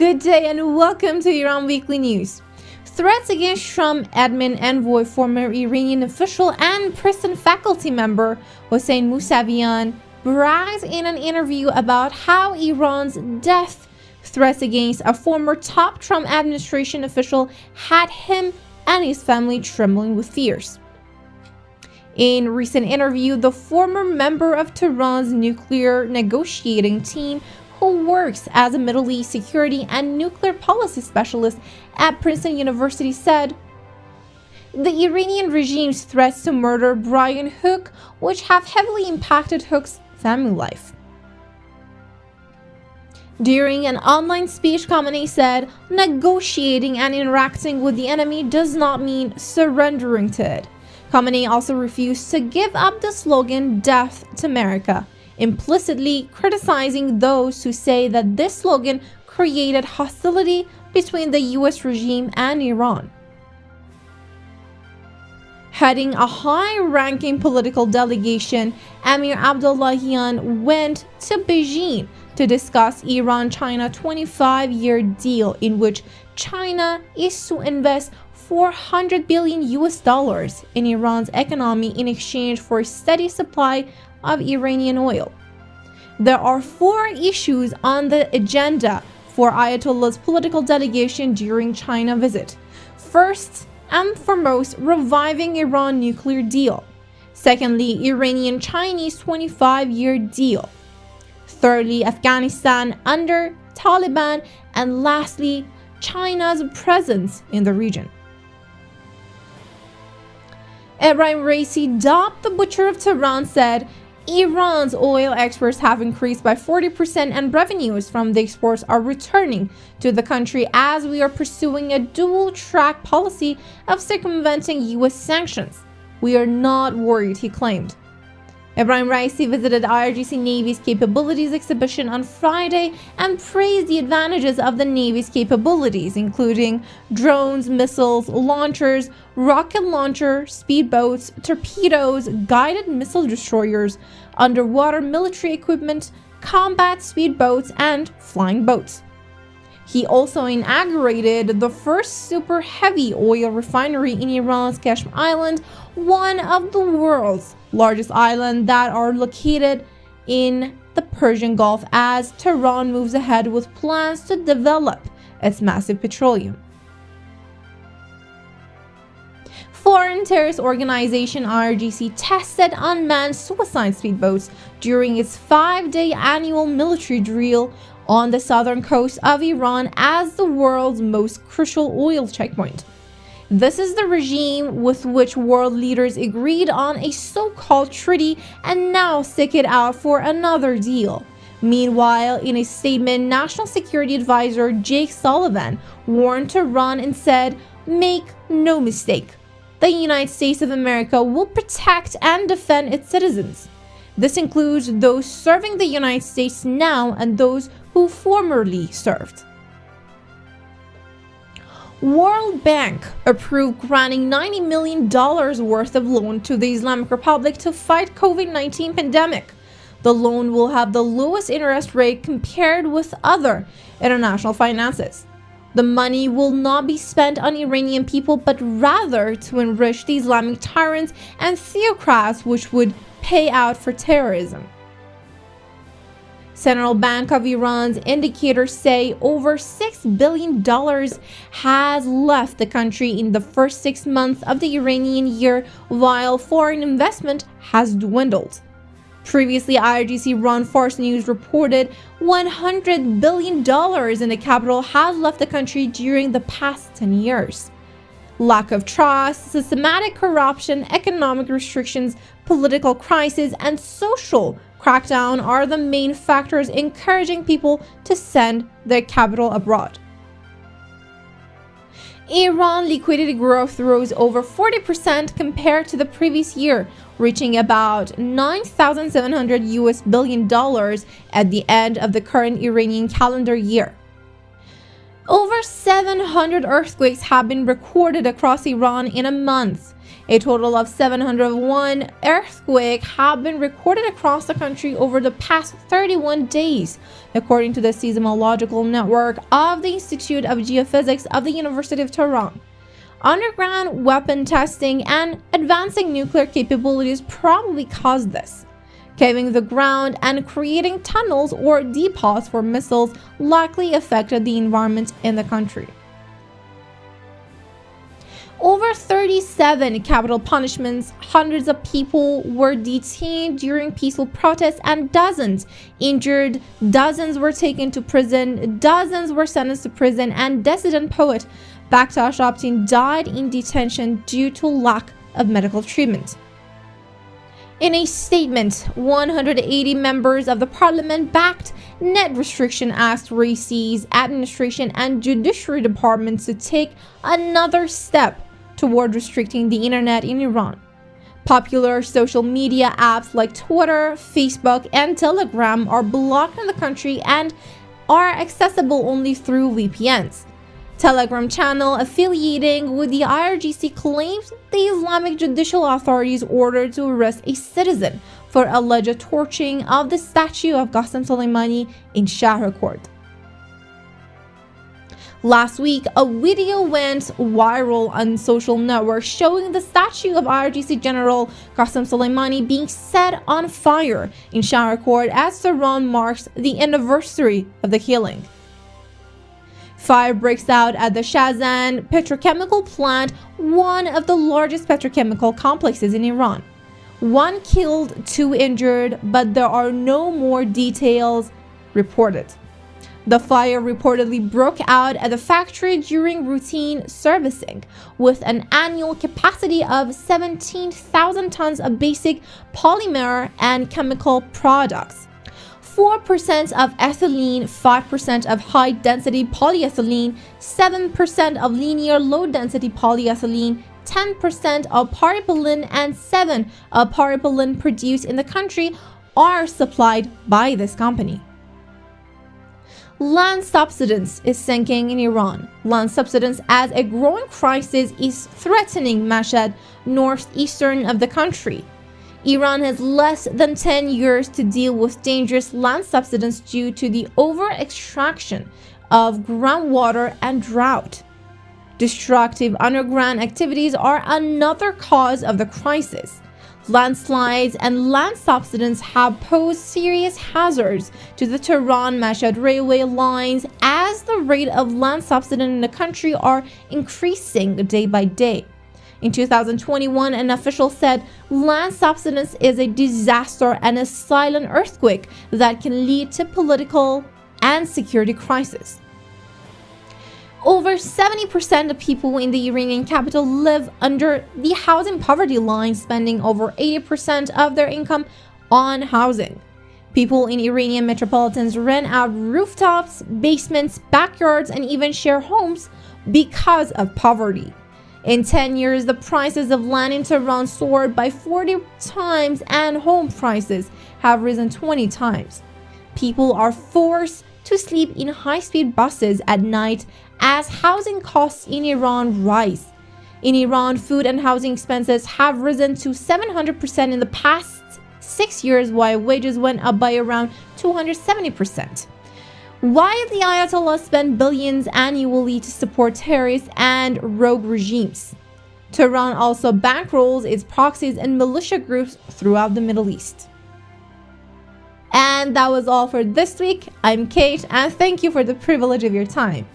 Good day and welcome to Iran Weekly News. Threats against Trump admin envoy, former Iranian official and Princeton faculty member Hossein Mousavian bragged in an interview about how Iran's death threats against a former top Trump administration official had him and his family trembling with fears. In a recent interview, the former member of Tehran's nuclear negotiating team, who works as a Middle East security and nuclear policy specialist at Princeton University, said, "The Iranian regime's threats to murder Brian Hook, which have heavily impacted Hook's family life." During an online speech, Khamenei said, "Negotiating and interacting with the enemy does not mean surrendering to it." Khamenei also refused to give up the slogan "Death to America," implicitly criticizing those who say that this slogan created hostility between the US regime and Iran. Heading a high-ranking political delegation, Amir Abdullahian went to Beijing to discuss Iran-China 25-year deal in which China is to invest $400 billion in Iran's economy in exchange for a steady supply of Iranian oil. There are 4 issues on the agenda for Ayatollah's political delegation during China visit. First and foremost, reviving Iran nuclear deal. Secondly, Iranian-Chinese 25-year deal. Thirdly, Afghanistan under Taliban. And lastly, China's presence in the region. Ebrahim Raisi, dubbed the Butcher of Tehran, said Iran's oil exports have increased by 40% and revenues from the exports are returning to the country as we are pursuing a dual-track policy of circumventing US sanctions. We are not worried, he claimed. Ebrahim Raisi visited IRGC Navy's capabilities exhibition on Friday and praised the advantages of the Navy's capabilities, including drones, missiles, launchers, rocket launcher, speedboats, torpedoes, guided missile destroyers, underwater military equipment, combat speedboats, and flying boats. He also inaugurated the first super heavy oil refinery in Iran's Kashm Island, one of the world's largest islands that are located in the Persian Gulf, as Tehran moves ahead with plans to develop its massive petroleum. Foreign terrorist organization IRGC tested unmanned suicide speedboats during its 5-day annual military drill on the southern coast of Iran as the world's most crucial oil checkpoint. This is the regime with which world leaders agreed on a so-called treaty and now stick it out for another deal. Meanwhile, in a statement, National Security Advisor Jake Sullivan warned Tehran and said, "Make no mistake, the United States of America will protect and defend its citizens. This includes those serving the United States now and those who formerly served." World Bank approved granting $90 million worth of loan to the Islamic Republic to fight COVID-19 pandemic. The loan will have the lowest interest rate compared with other international finances. The money will not be spent on Iranian people, but rather to enrich the Islamic tyrants and theocrats which would pay out for terrorism. Central Bank of Iran's indicators say over $6 billion has left the country in the first 6 months of the Iranian year, while foreign investment has dwindled. Previously, IRGC-run Fars News reported $100 billion in the capital has left the country during the past 10 years. Lack of trust, systematic corruption, economic restrictions, political crisis, and social crackdown are the main factors encouraging people to send their capital abroad. Iran liquidity growth rose over 40% compared to the previous year, reaching about $9,700 billion at the end of the current Iranian calendar year. Over 700 earthquakes have been recorded across Iran in a month. A total of 701 earthquakes have been recorded across the country over the past 31 days, according to the Seismological Network of the Institute of Geophysics of the University of Tehran. Underground weapon testing and advancing nuclear capabilities probably caused this. Caving the ground and creating tunnels or depots for missiles likely affected the environment in the country. Over 37 capital punishments, hundreds of people were detained during peaceful protests and dozens injured, dozens were taken to prison, dozens were sentenced to prison, and dissident poet Baktash Abtin died in detention due to lack of medical treatment. In a statement, 180 members of the parliament-backed net restriction asked Raisi's administration and judiciary departments to take another step toward restricting the internet in Iran. Popular social media apps like Twitter, Facebook, and Telegram are blocked in the country and are accessible only through VPNs. Telegram channel affiliating with the IRGC claims the Islamic judicial authorities ordered to arrest a citizen for alleged torching of the statue of Qasem Soleimani in Shahrikord. Last week, a video went viral on social networks showing the statue of IRGC General Qasem Soleimani being set on fire in Shahrikord as Tehran marks the anniversary of the killing. Fire breaks out at the Shahzan petrochemical plant, one of the largest petrochemical complexes in Iran. One killed, 2 injured, but there are no more details reported. The fire reportedly broke out at the factory during routine servicing, with an annual capacity of 17,000 tons of basic polymer and chemical products. 4% of ethylene, 5% of high-density polyethylene, 7% of linear low-density polyethylene, 10% of polypropylene, and 7% of polypropylene produced in the country are supplied by this company. Land subsidence is sinking in Iran. Land subsidence as a growing crisis is threatening Mashhad, northeastern of the country. Iran has less than 10 years to deal with dangerous land subsidence due to the over-extraction of groundwater and drought. Destructive underground activities are another cause of the crisis. Landslides and land subsidence have posed serious hazards to the Tehran-Mashhad railway lines as the rate of land subsidence in the country are increasing day by day. In 2021, an official said land subsidence is a disaster and a silent earthquake that can lead to political and security crisis. Over 70% of people in the Iranian capital live under the housing poverty line, spending over 80% of their income on housing. People in Iranian metropolitans rent out rooftops, basements, backyards, and even share homes because of poverty. In 10 years, the prices of land in Tehran soared by 40 times and home prices have risen 20 times. People are forced to sleep in high-speed buses at night as housing costs in Iran rise. In Iran, food and housing expenses have risen to 700% in the past 6 years, while wages went up by around 270%. While the Ayatollah spend billions annually to support terrorists and rogue regimes, Tehran also bankrolls its proxies and militia groups throughout the Middle East. And that was all for this week. I'm Kate, and thank you for the privilege of your time.